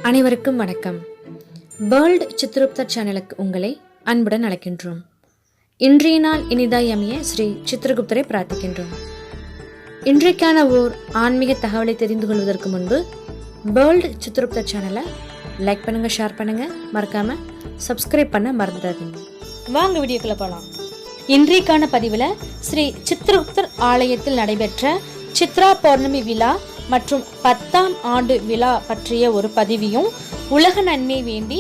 அனைவருக்கும் வணக்கம். வேர்ல்ட் சித்ரகுப்தர் சேனலுக்கு உங்களை அன்புடன் அழைக்கின்றோம். இன்றைய நாள் இனிதாய் அமைய ஸ்ரீ சித்ரகுப்தரை பிரார்த்திக்கின்றோம். இன்றைக்கான ஓர் ஆன்மீக தகவலை தெரிந்து கொள்வதற்கு முன்பு வேர்ல்ட் சித்ரகுப்தர் சேனலை லைக் பண்ணுங்க, ஷேர் பண்ணுங்க, மறக்காம சப்ஸ்கிரைப் பண்ண மறந்துடாதீங்க. வாங்க வீடியோக்குள்ள போகலாம். இன்றைக்கான பதிவில் ஸ்ரீ சித்ரகுப்தர் ஆலயத்தில் நடைபெற்ற சித்ரா பௌர்ணமி விழா மற்றும் 10ஆம் ஆண்டு விழா பற்றிய ஒரு பதிவையும், உலக நன்மை வேண்டி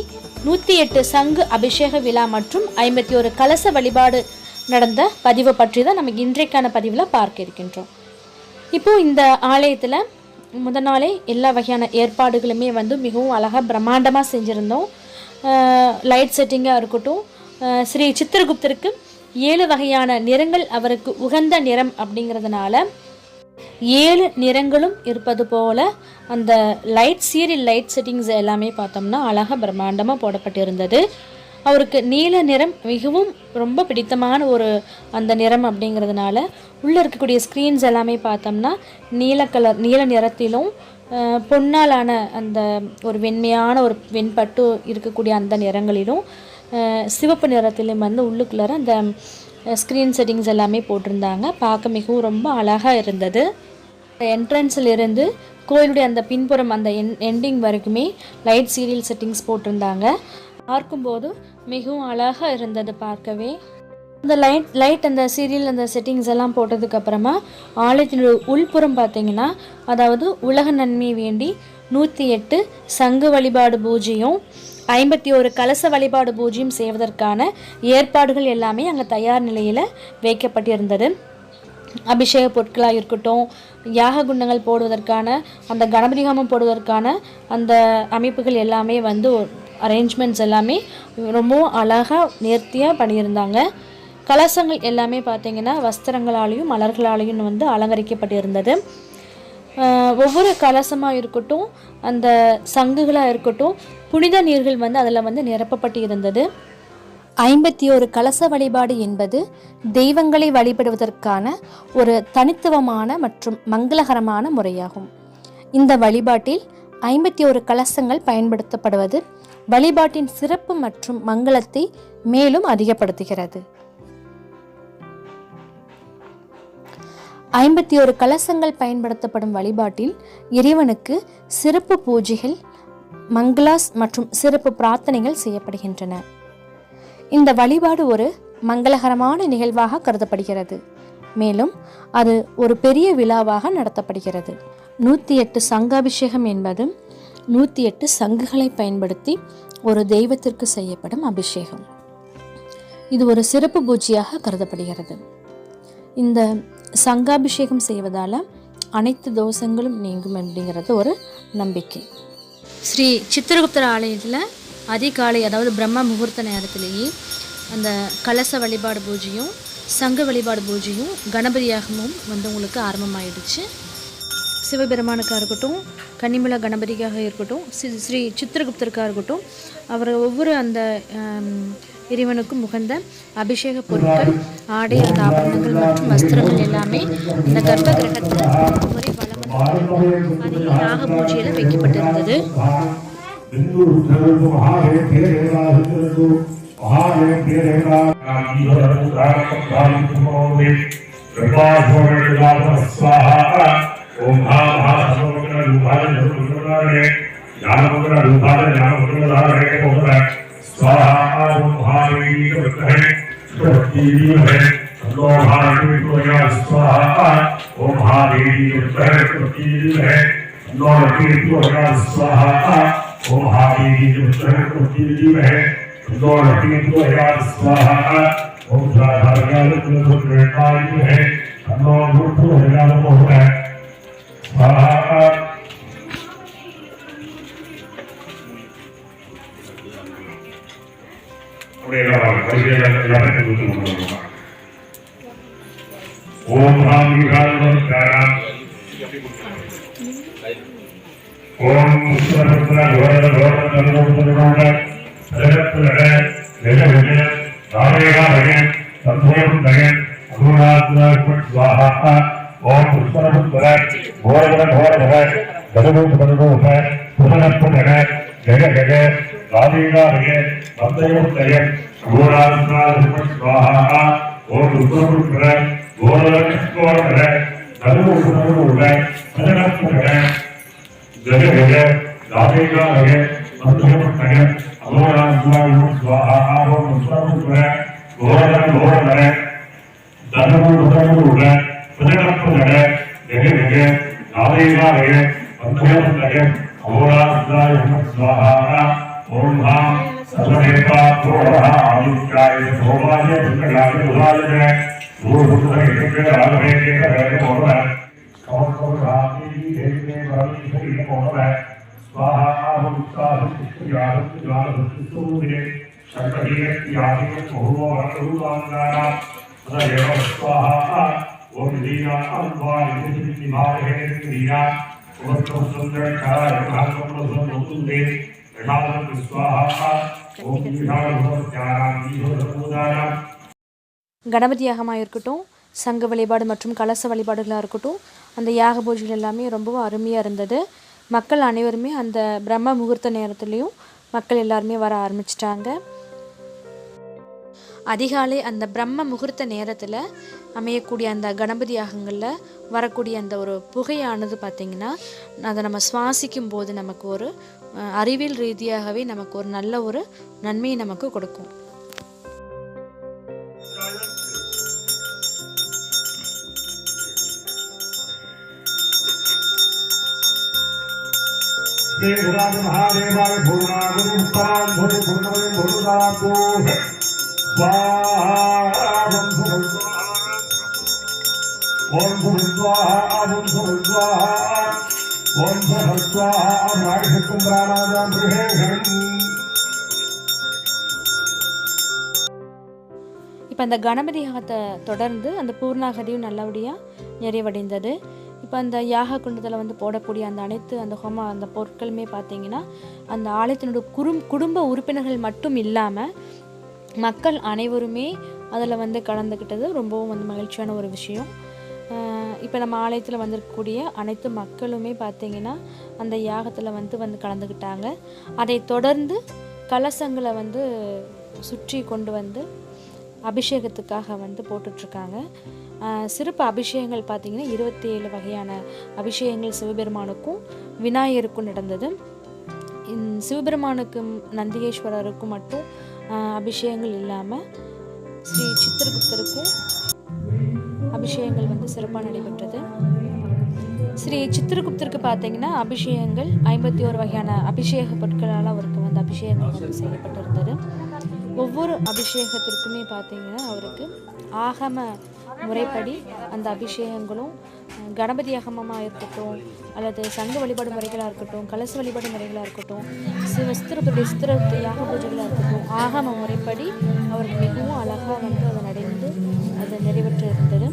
108 சங்கு அபிஷேக விழா மற்றும் 51 கலச வழிபாடு நடந்த பதிவு பற்றி தான் நமக்கு இன்றைக்கான பதிவில் பார்க்க இருக்கின்றோம். இப்போது இந்த ஆலயத்தில் முதல் நாளே எல்லா வகையான ஏற்பாடுகளுமே மிகவும் அழகாக பிரம்மாண்டமாக செஞ்சுருந்தோம். லைட் செட்டிங்காக இருக்கட்டும், ஸ்ரீ சித்திரகுப்தருக்கு 7 வகையான நிறங்கள் அவருக்கு உகந்த நிறம் அப்படிங்கிறதுனால 7 நிறங்களும் இருப்பது போல அந்த சீரியல் லைட் செட்டிங்ஸ் எல்லாமே பார்த்தோம்னா அழகாக பிரம்மாண்டமாக போடப்பட்டிருந்தது. அவருக்கு நீல நிறம் மிகவும் ரொம்ப பிடித்தமான ஒரு அந்த நிறம் அப்படிங்கிறதுனால உள்ளே இருக்கக்கூடிய ஸ்க்ரீன்ஸ் எல்லாமே பார்த்தோம்னா நீல நிறத்திலும் பொன்னாலான அந்த ஒரு வெண்மையான ஒரு வெண்பட்டு இருக்கக்கூடிய அந்த நிறங்களிலும் சிவப்பு நிறத்திலும் உள்ளுக்குள்ளார அந்த ஸ்க்ரீன் செட்டிங்ஸ் எல்லாமே போட்டிருந்தாங்க. பார்க்க மிகவும் ரொம்ப அழகாக இருந்தது. என்ட்ரன்ஸில் இருந்து கோயிலுடைய அந்த பின்புறம் அந்த எண்டிங் வரைக்குமே லைட் சீரியல் செட்டிங்ஸ் போட்டிருந்தாங்க. பார்க்கும்போது மிகவும் அழகாக இருந்தது பார்க்கவே. அந்த லைட் அந்த சீரியல் அந்த செட்டிங்ஸ் எல்லாம் போட்டதுக்கப்புறமா ஆலயத்தினுடைய உள்புறம் பார்த்தீங்கன்னா, அதாவது உலக நன்மை வேண்டி 108 சங்கு வழிபாடு பூஜையும் 51 கலச வழிபாடு பூஜையும் செய்வதற்கான ஏற்பாடுகள் எல்லாமே அங்கே தயார் நிலையில் வைக்கப்பட்டிருந்தது. அபிஷேக பொருட்களாக இருக்கட்டும், யாக குண்டங்கள் போடுவதற்கான அந்த கணபதி ஹோமம் போடுவதற்கான அந்த அமைப்புகள் எல்லாமே அரேஞ்ச்மெண்ட்ஸ் எல்லாமே ரொம்பவும் அழகாக நேர்த்தியாக பண்ணியிருந்தாங்க. கலசங்கள் எல்லாமே பார்த்திங்கன்னா வஸ்திரங்களாலேயும் மலர்களாலேயும் அலங்கரிக்கப்பட்டிருந்தது. ஒவ்வொரு கலசமாக இருக்கட்டும், அந்த சங்குகளாக இருக்கட்டும், புனித நீர்கள் அதில் நிரப்பப்பட்டு இருந்தது. 51 கலச வழிபாடு என்பது தெய்வங்களை வழிபடுவதற்கான ஒரு தனித்துவமான மற்றும் மங்களகரமான முறையாகும். இந்த வழிபாட்டில் 51 கலசங்கள் பயன்படுத்தப்படுவது வழிபாட்டின் சிறப்பு மற்றும் மங்களத்தை மேலும் அதிகப்படுத்துகிறது. 51 கலசங்கள் பயன்படுத்தப்படும் வழிபாட்டில் இறைவனுக்கு சிறப்பு பூஜைகள், மங்களாஸ் மற்றும் சிறப்பு பிரார்த்தனைகள் செய்யப்படுகின்றன. இந்த வழிபாடு ஒரு மங்களகரமான நிகழ்வாக கருதப்படுகிறது. மேலும் அது ஒரு பெரிய விழாவாக நடத்தப்படுகிறது. 108 சங்காபிஷேகம் என்பது 108 சங்குகளை பயன்படுத்தி ஒரு தெய்வத்திற்கு செய்யப்படும் அபிஷேகம். இது ஒரு சிறப்பு பூஜையாக கருதப்படுகிறது. இந்த சங்காபிஷேகம் செய்வதால் அனைத்து தோஷங்களும் நீங்கும் அப்படிங்கிறது ஒரு நம்பிக்கை. ஸ்ரீ சித்திரகுப்தர் ஆலயத்தில் அதிகாலை, அதாவது பிரம்ம முகூர்த்த நேரத்திலேயே அந்த கலச வழிபாடு பூஜையும் சங்க வழிபாடு பூஜையும் கணபதியாகமும் உங்களுக்கு ஆரம்பமாயிடுச்சு. சிவபெருமானுக்காக இருக்கட்டும், கன்னிமூல கணபதிக்காக இருக்கட்டும், ஸ்ரீ சித்திரகுப்தருக்காக இருக்கட்டும், அவர் ஒவ்வொரு அந்த இறைவனுக்கும் உகந்த அபிஷேக பொருட்கள், ஆடை, அந்த ஆபரணங்கள் மற்றும் வஸ்திரங்கள் எல்லாமே இந்த கர்ப்ப கிரகத்தில் ஒரே வளம் யாக பூஜையில் வைக்கப்பட்டிருந்தது. जग जग राधिकारिके वन्दयोत्तये घोरास्वाहा ओम रुद्रपुत्र घोरस्कोर नरुरुरुरुर सजनपुत्र जग जग राधिकारिके वन्दयोत्तये घोरास्वाहा ओम रुद्रपुत्र घोरस्कोर नरुरुरुरुर सजनपुत्र जग जग राधिकारिके वन्दयोत्तये स्वाहा ओम धाम सर्वदेवता प्रोढ़ आदित्याय सोमाय सुखलाय उदाय भूभुतः इत्युक्ते राघवे केतवे मोहः कमलकोराति देवते वरमिषि मोहः स्वाहा अहंसाहं पुष्पयाहं ज्वालभुस्तुसूर्ये शङ्करीयत्यादि बहुवो वरदुराङ्गाना तदेव स्वाहा ओम दीना अन्वाय निभावे क्रिया கணபதி யாகமாக இருக்கட்டும், சங்க வழிபாடு மற்றும் கலச வழிபாடுகளாக இருக்கட்டும், அந்த யாக பூஜைகள் எல்லாமே ரொம்பவும் அருமையாக இருந்தது. மக்கள் அனைவருமே அந்த பிரம்ம முகூர்த்த நேரத்துலேயும் மக்கள் எல்லாருமே வர ஆரம்பிச்சிட்டாங்க. அதிகாலை அந்த பிரம்ம முகூர்த்த நேரத்தில் அமையக்கூடிய அந்த கணபதி யாகங்களில் வரக்கூடிய அந்த ஒரு புகையானது பார்த்திங்கன்னா, அதை நம்ம சுவாசிக்கும் போது நமக்கு ஒரு அறிவியல் ரீதியாகவே நமக்கு ஒரு நல்ல ஒரு நன்மையை நமக்கு கொடுக்கும். ओम भूर्भुवः ओम भूर्भुवः ओम भूर्भुवः नागशक्तिं प्राणायाम गृहेषम्. இப்போ அந்த கணபதி யாகத்தை தொடர்ந்து அந்த பூர்ணாகதியும் நல்லபடியாக நிறைவடைந்தது. இப்போ அந்த யாக குண்டத்தில் வந்து போடக்கூடிய அந்த அனைத்து அந்த அந்த பொருட்களுமே பார்த்திங்கன்னா, அந்த ஆலயத்தினுடைய குடும்ப உறுப்பினர்கள் மட்டும் இல்லாமல் மக்கள் அனைவருமே அதில் வந்து கலந்துக்கிட்டது ரொம்பவும் வந்து மகிழ்ச்சியான ஒரு விஷயம். இப்போ நம்ம ஆலயத்தில் வந்திருக்கக்கூடிய அனைத்து மக்களுமே பார்த்திங்கன்னா அந்த யாகத்தில் வந்து கலந்துக்கிட்டாங்க. அதை தொடர்ந்து கலசங்களை வந்து சுற்றி கொண்டு வந்து அபிஷேகத்துக்காக வந்து போட்டுட்ருக்காங்க. சிறப்பு அபிஷேகங்கள் பார்த்திங்கன்னா 27 வகையான அபிஷேகங்கள் சிவபெருமானுக்கும் விநாயகருக்கும் நடந்தது. சிவபெருமானுக்கும் நந்திகேஸ்வரருக்கும் மட்டும் அபிஷேகங்கள் இல்லாமல் ஸ்ரீ சித்திரகுப்தருக்கும் அபிஷேகங்கள் வந்து சிறப்பாக நடைபெற்றது. ஸ்ரீ சித்திரகுப்தருக்கு பார்த்தீங்கன்னா அபிஷேகங்கள் 51 வகையான அபிஷேக பொருட்களால் அவருக்கு வந்து அபிஷேகங்கள் வந்து செய்யப்பட்டிருந்தது. ஒவ்வொரு அபிஷேகத்திற்குமே பார்த்தீங்கன்னா அவருக்கு ஆகம முறைப்படி அந்த அபிஷேகங்களும் கணபதி யாகமாக இருக்கட்டும், அல்லது சங்க வழிபாடு முறைகளாக இருக்கட்டும், கலச வழிபாடு முறைகளாக இருக்கட்டும், சித்திர யாக பூஜைகளாக இருக்கட்டும், ஆகம முறைப்படி அவருக்கு மிகவும் அழகாக வந்து அதை நடந்து அதை நிறைவேற்ற இருந்தது.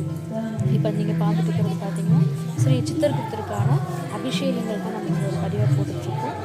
இப்போ நீங்கள் பார்த்துட்டு இருக்கிறது பார்த்தீங்கன்னா ஸ்ரீ சித்திரகுப்தருக்கான அபிஷேகங்கள் தான் நம்ம ஒரு பதிவாக போட்டுட்ருக்கோம்.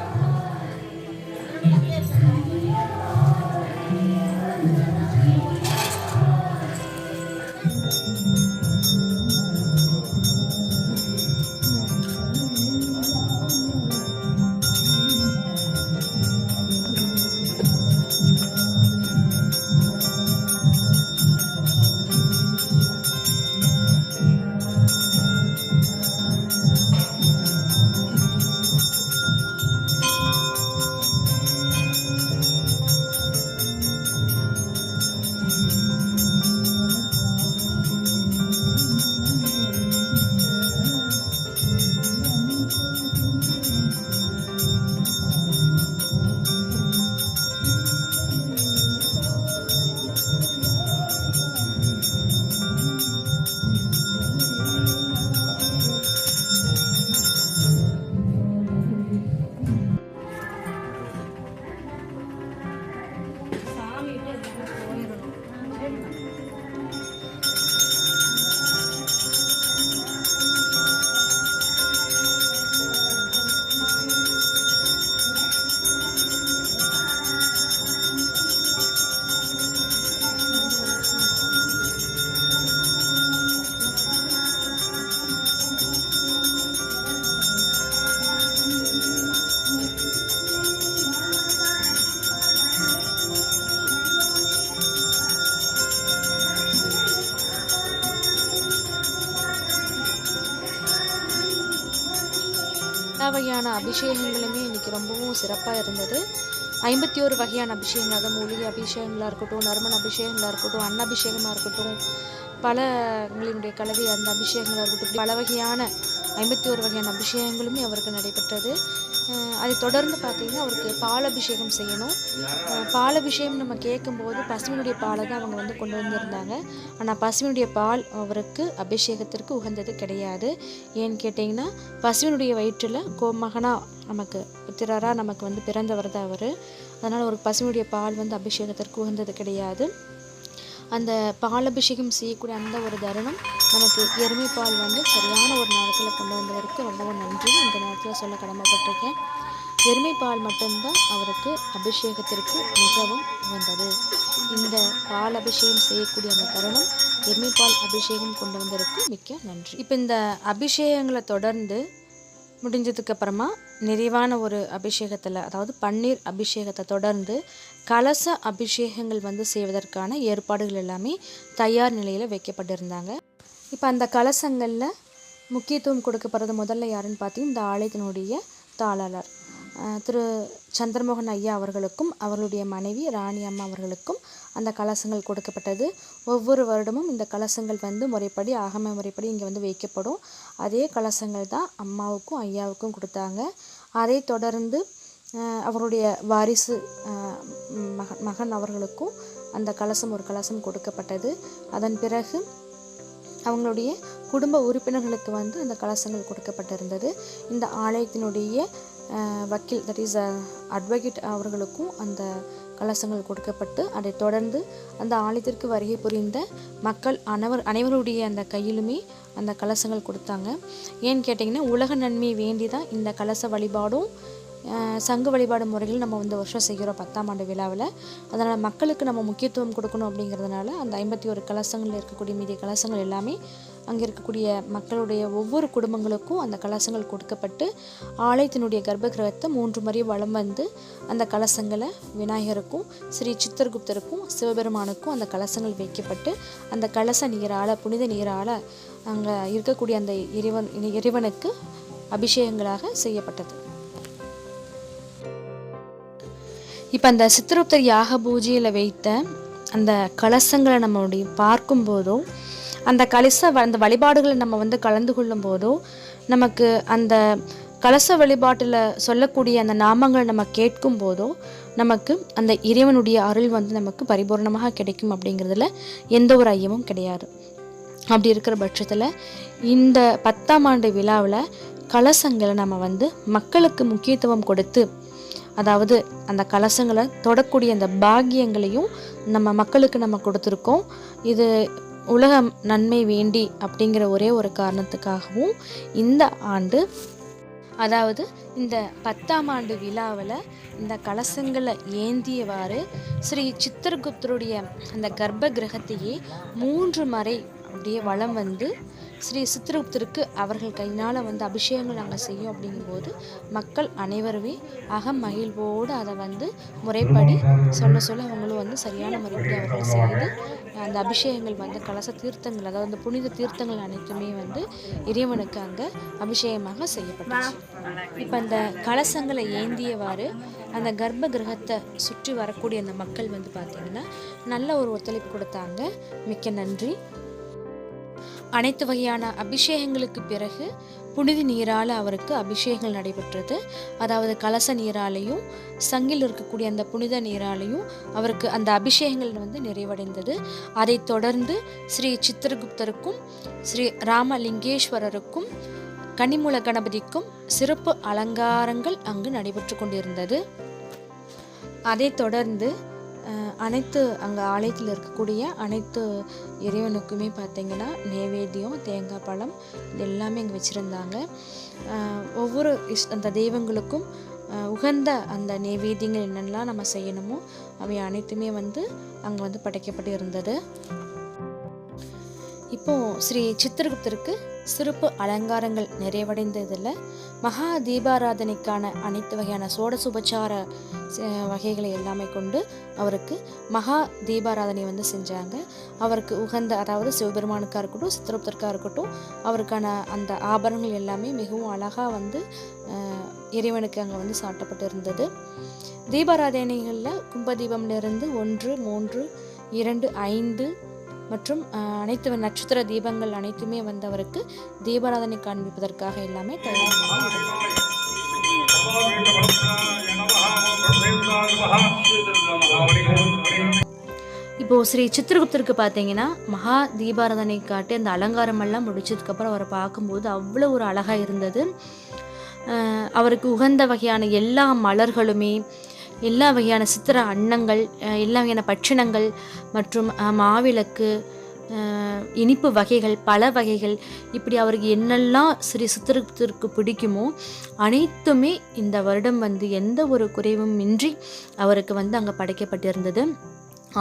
எல்லா வகையான அபிஷேகங்களுமே இன்றைக்கி ரொம்பவும் சிறப்பாக இருந்தது. 51 வகையான அபிஷேகங்கள், அதாவது மூலிகை அபிஷேகங்களாக இருக்கட்டும், நறுமண அபிஷேகங்களாக இருக்கட்டும், அன்னபிஷேகமாக இருக்கட்டும், பலங்களினுடைய கலவை அந்த அபிஷேகங்களாக இருக்கட்டும், பல வகையான 51 வகையான அபிஷேகங்களுமே அவருக்கு நடைபெற்றது. அதை தொடர்ந்து பார்த்திங்கன்னா அவருக்கு பால் அபிஷேகம் செய்யணும். பால் அபிஷேகம் நம்ம கேட்கும்போது பசுவினுடைய பாலை தான் அவங்க வந்து கொண்டு வந்திருந்தாங்க. ஆனால் பசுவினுடைய பால் அவருக்கு அபிஷேகத்திற்கு உகந்தது கிடையாது. ஏன்னு கேட்டிங்கன்னா பசுவினுடைய வயிற்றில் கோமகனாக நமக்கு புத்திரராக நமக்கு வந்து பிறந்தவர் தான் அவர். அதனால் ஒரு பசுவினுடைய பால் வந்து அபிஷேகத்திற்கு உகந்தது கிடையாது. அந்த பால் அபிஷேகம் செய்யக்கூடிய அந்த ஒரு தருணம் நமக்கு எருமை பால் வந்து சரியான ஒரு நேரத்தில் கொண்டு வந்தவருக்கு ரொம்பவும் நன்றி இந்த நேரத்தில் சொல்ல கடமைப்பட்டிருக்கேன். எருமை பால் மட்டும்தான் அவருக்கு அபிஷேகத்திற்கு மிகவும் உகந்தது. இந்த பால் அபிஷேகம் செய்யக்கூடிய அந்த தருணம் எருமை பால் அபிஷேகம் கொண்டு வந்ததற்கு மிக்க நன்றி. இப்போ இந்த அபிஷேகங்களை தொடர்ந்து முடிஞ்சதுக்கு அப்புறமா நிறைவான ஒரு அபிஷேகத்தில், அதாவது பன்னீர் அபிஷேகத்தை தொடர்ந்து கலச அபிஷேகங்கள் வந்து செய்வதற்கான ஏற்பாடுகள் எல்லாமே தயார் நிலையில் வைக்கப்பட்டிருந்தாங்க. இப்போ அந்த கலசங்களில் முக்கியத்துவம் கொடுக்கப்படுறது முதல்ல யாருன்னு பார்த்தீங்கன்னா இந்த ஆலயத்தினுடைய தாளாளர் திரு சந்திரமோகன் ஐயா அவர்களுக்கும் அவர்களுடைய மனைவி ராணி அம்மா அவர்களுக்கும் அந்த கலசங்கள் கொடுக்கப்பட்டது. ஒவ்வொரு வருடமும் இந்த கலசங்கள் வந்து முறைப்படி ஆகம முறைப்படி இங்கே வந்து வைக்கப்படும். அதே கலசங்கள் தான் அம்மாவுக்கும் ஐயாவுக்கும் கொடுத்தாங்க. அதை தொடர்ந்து அவருடைய வாரிசு மகன் அவர்களுக்கும் அந்த கலசம் ஒரு கலசம் கொடுக்கப்பட்டது. அதன் பிறகு அவங்களுடைய குடும்ப உறுப்பினர்களுக்கு வந்து அந்த கலசங்கள் கொடுக்கப்பட்டிருந்தது. இந்த ஆலயத்தினுடைய வக்கீல், தட் இஸ் அட்வொகேட் அவர்களுக்கும் அந்த கலசங்கள் கொடுக்கப்பட்டு அதை தொடர்ந்து அந்த ஆலயத்திற்கு வருகை புரிந்த மக்கள் அனைவருடைய அந்த கையிலுமே அந்த கலசங்கள் கொடுத்தாங்க. ஏன்னு கேட்டிங்கன்னா உலக நன்மையை வேண்டி தான் இந்த கலச வழிபாடும் சங்கு வழிபாடு முறைகள் நம்ம வந்து வருஷம் செய்கிறோம் 10ஆம் ஆண்டு விழாவில். அதனால் மக்களுக்கு நம்ம முக்கியத்துவம் கொடுக்கணும் அப்படிங்கிறதுனால அந்த 51 கலசங்களில் இருக்கக்கூடிய மீதிய கலசங்கள் எல்லாமே அங்கே இருக்கக்கூடிய மக்களுடைய ஒவ்வொரு குடும்பங்களுக்கும் அந்த கலசங்கள் கொடுக்கப்பட்டு ஆலயத்தினுடைய கர்ப்பகிரகத்தை 3 முறை வலம் வந்து அந்த கலசங்களை விநாயகருக்கும் ஸ்ரீ சித்திரகுப்தருக்கும் சிவபெருமானுக்கும் அந்த கலசங்கள் வைக்கப்பட்டு அந்த கலச நீரால் புனித நீரால் அங்கே இருக்கக்கூடிய அந்த இறைவனுக்கு அபிஷேகங்களாக செய்யப்பட்டது. இப்போ அந்த சித்திரகுப்தர் யாக பூஜையில் வைத்த அந்த கலசங்களை நம்ம பார்க்கும்போதோ அந்த அந்த வழிபாடுகளை நம்ம வந்து கலந்து கொள்ளும் போதோ நமக்கு அந்த கலச வழிபாட்டில் சொல்லக்கூடிய அந்த நாமங்கள் நம்ம கேட்கும் போதோ நமக்கு அந்த இறைவனுடைய அருள் வந்து நமக்கு பரிபூர்ணமாக கிடைக்கும் அப்படிங்கிறதுல எந்த ஒரு ஐயமும் கிடையாது. அப்படி இருக்கிற பட்சத்தில் இந்த 10ஆம் ஆண்டு விழாவில் கலசங்களை நம்ம வந்து மக்களுக்கு முக்கியத்துவம் கொடுத்து, அதாவது அந்த கலசங்களை தொடக்கூடிய அந்த பாக்கியங்களையும் நம்ம மக்களுக்கு நம்ம கொடுத்துருக்கோம். இது உலக நன்மை வேண்டி அப்படிங்கிற ஒரே ஒரு காரணத்துக்காகவும் இந்த ஆண்டு, அதாவது இந்த 10ஆம் ஆண்டு விழாவில் இந்த கலசங்களை ஏந்தியவாறு ஸ்ரீ சித்திரகுப்தருடைய அந்த கர்ப்ப கிரகத்தையே 3 முறை அப்படியே வலம் வந்து ஸ்ரீ சித்திரகுப்தருக்கு அவர்கள் கையினால் வந்து அபிஷேகங்கள் நாங்கள் செய்யும் அப்படிங்கும்போது மக்கள் அனைவருமே மகிழ்வோடு அதை வந்து முறைப்படி சொல்ல அவங்களும் வந்து சரியான முறைப்படி அவர்கள் செய்து அந்த அபிஷேகங்கள் வந்து கலச தீர்த்தங்கள், அதாவது அந்த புனித தீர்த்தங்கள் அனைத்துமே வந்து இறைவனுக்கு அங்கே அபிஷேகமாக செய்யப்பட்டுச்சு. இப்போ அந்த கலசங்களை ஏந்தியவாறு அந்த கர்ப்ப கிரகத்தை சுற்றி வரக்கூடிய அந்த மக்கள் வந்து பார்த்திங்கன்னா நல்ல ஒரு ஒத்துழைப்பு கொடுத்தாங்க. மிக்க நன்றி. அனைத்து வகையான அபிஷேகங்களுக்கு பிறகு புனித நீரால் அவருக்கு அபிஷேகங்கள் நடைபெற்றது. அதாவது கலச நீராலையும் சங்கில் இருக்கக்கூடிய அந்த புனித நீராலையும் அவருக்கு அந்த அபிஷேகங்கள் வந்து நிறைவடைந்தது. அதை தொடர்ந்து ஸ்ரீ சித்திரகுப்தருக்கும் ஸ்ரீ ராமலிங்கேஸ்வரருக்கும் கனிமூல கணபதிக்கும் சிறப்பு அலங்காரங்கள் அங்கு நடைபெற்று கொண்டிருந்தது. அதை தொடர்ந்து அனைத்து அங்கே ஆலயத்தில் இருக்கக்கூடிய அனைத்து இறைவனுக்குமே பார்த்திங்கன்னா நைவேத்தியம், தேங்காய் பழம் இது எல்லாமே அங்கே வச்சுருந்தாங்க. ஒவ்வொரு அந்த தெய்வங்களுக்கும் உகந்த அந்த நைவேத்தியங்கள் என்னென்னலாம் நம்ம செய்யணுமோ அவை அனைத்துமே வந்து அங்கே வந்து படைக்கப்பட்டு இருந்தது. இப்போது ஸ்ரீ சித்திரகுப்தருக்கு சிறப்பு அலங்காரங்கள் நிறைவடைந்ததில் மகா தீபாராதனைக்கான அனைத்து வகையான சோடசுபச்சார வகைகளை எல்லாமே கொண்டு அவருக்கு மகா தீபாராதனை வந்து செஞ்சாங்க. அவருக்கு உகந்த, அதாவது சிவபெருமானுக்காக இருக்கட்டும் சித்திரகுப்தருக்காக இருக்கட்டும் அவருக்கான அந்த ஆபரணங்கள் எல்லாமே மிகவும் அழகாக வந்து இறைவனுக்கு அங்கே வந்து சாட்டப்பட்டு இருந்தது. தீபாராதனைகளில் கும்பதீபம்லேருந்து 1, 3, 2, 5 மற்றும் அனைத்து நட்சத்திர தீபங்கள் அனைத்துமே வந்து அவருக்கு தீபாராதனை காண்பிப்பதற்காக எல்லாமே தயார். இப்போது ஸ்ரீ சித்திரகுப்தருக்கு பார்த்தீங்கன்னா மகா தீபாராதனை காட்டி அந்த அலங்காரமெல்லாம் முடிச்சதுக்கப்புறம் அவரை பார்க்கும்போது அவ்வளோ ஒரு அழகாக இருந்தது. அவருக்கு உகந்த வகையான எல்லா மலர்களுமே, எல்லா வகையான சித்திர அன்னங்கள், எல்லா வகையான பட்சணங்கள் மற்றும் மாவிளக்கு, இனிப்பு வகைகள், பல வகைகள், இப்படி அவருக்கு என்னெல்லாம் ஸ்ரீ சித்திரகுப்தருக்கு பிடிக்குமோ அனைத்துமே இந்த வருடம் வந்து எந்த ஒரு குறைவும் இன்றி அவருக்கு வந்து அங்கே படைக்கப்பட்டிருந்தது.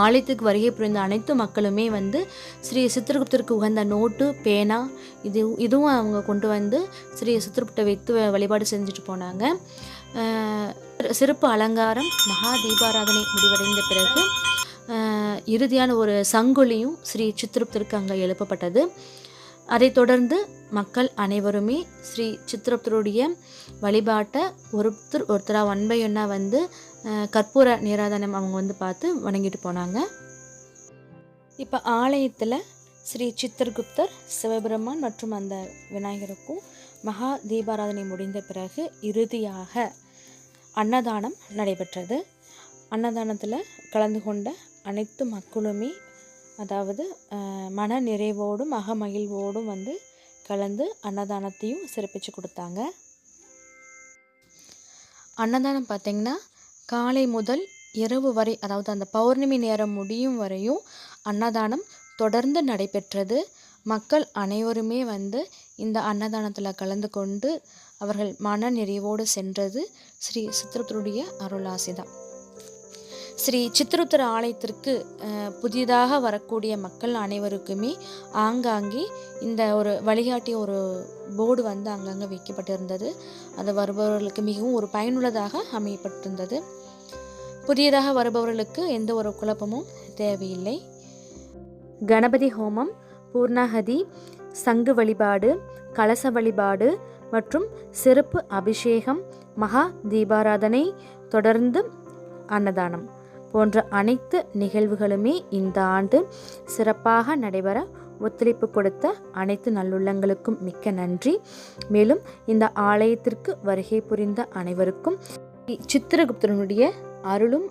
ஆலயத்துக்கு வருகை புரிந்த அனைத்து மக்களுமே வந்து ஸ்ரீ சித்திரகுப்தருக்கு உகந்த நோட்டு, பேனா இதுவும் அவங்க கொண்டு வந்து ஸ்ரீ சித்திரகுப்தை வைத்து வழிபாடு செஞ்சுட்டு போனாங்க. சிறப்பு அலங்காரம் மகா தீபாராதனை முடிவடைந்த பிறகு இறுதியான ஒரு சங்கொலியும் ஸ்ரீ சித்திரகுப்தருக்கு அங்கே எழுப்பப்பட்டது. அதைத் தொடர்ந்து மக்கள் அனைவருமே ஸ்ரீ சித்திரகுப்தருடைய வழிபாட்டை ஒருத்தராக 1 by 1 வந்து கற்பூர நீராதனம் அவங்க வந்து பார்த்து வணங்கிட்டு போனாங்க. இப்போ ஆலயத்தில் ஸ்ரீ சித்திரகுப்தர், சிவபெருமான் மற்றும் அந்த விநாயகருக்கும் மகா தீபாராதனை முடிந்த பிறகு இறுதியாக அன்னதானம் நடைபெற்றது. அன்னதானத்தில் கலந்து கொண்ட அனைத்து மக்களுமே அதாவது மன நிறைவோடும் மகிழ்வோடும் வந்து கலந்து அன்னதானத்தையும் சிறப்பித்து கொடுத்தாங்க. அன்னதானம் பார்த்திங்கன்னா காலை முதல் இரவு வரை, அதாவது அந்த பௌர்ணமி நேரம் முடியும் வரையும் அன்னதானம் தொடர்ந்து நடைபெற்றது. மக்கள் அனைவருமே வந்து இந்த அன்னதானத்தில் கலந்து கொண்டு அவர்கள் மன நிறைவோடு சென்றது ஸ்ரீ சித்திரகுப்தருடைய அருளாசிதான். ஸ்ரீ சித்திரகுப்தர் ஆலயத்திற்கு புதிதாக வரக்கூடிய மக்கள் அனைவருக்குமே ஆங்காங்கே இந்த ஒரு வழிகாட்டிய ஒரு போர்டு வந்து அங்கங்கே வைக்கப்பட்டிருந்தது. அது வருபவர்களுக்கு மிகவும் ஒரு பயனுள்ளதாக அமையப்பட்டிருந்தது. புதியதாக வருபவர்களுக்கு எந்த ஒரு குழப்பமும் தேவையில்லை. கணபதி ஹோமம், பூர்ணாகதி, சங்கு வழிபாடு, கலச வழிபாடு மற்றும் சிறப்பு அபிஷேகம், மகா தீபாராதனை, தொடர்ந்து அன்னதானம் போன்ற அனைத்து நிகழ்வுகளுமே இந்த ஆண்டு சிறப்பாக நடைபெற ஒத்துழைப்பு கொடுத்த அனைத்து நல்லுள்ளங்களுக்கும் மிக்க நன்றி. மேலும் இந்த ஆலயத்திற்கு வருகை புரிந்த அனைவருக்கும் சித்திரகுப்தனுடைய அருளும்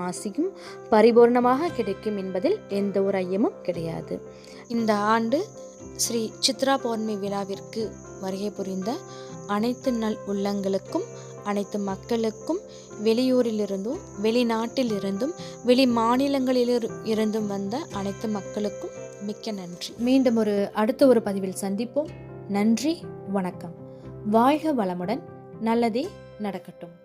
ஆசியும் பரிபூர்ணமாக கிடைக்கும் என்பதில் எந்த ஒரு ஐயமும் கிடையாது. இந்த ஆண்டு ஸ்ரீ சித்ரா பௌர்ணமி விழாவிற்கு வருகை புரிந்த அனைத்து நல் உள்ளங்களுக்கும், அனைத்து மக்களுக்கும், வெளியூரிலிருந்தும் வெளிநாட்டிலிருந்தும் வெளி மாநிலங்களிலிருந்தும் வந்த அனைத்து மக்களுக்கும் மிக்க நன்றி. மீண்டும் அடுத்த ஒரு பதிவில் சந்திப்போம். நன்றி, வணக்கம். வாழ்க வளமுடன். நல்லதே நடக்கட்டும்.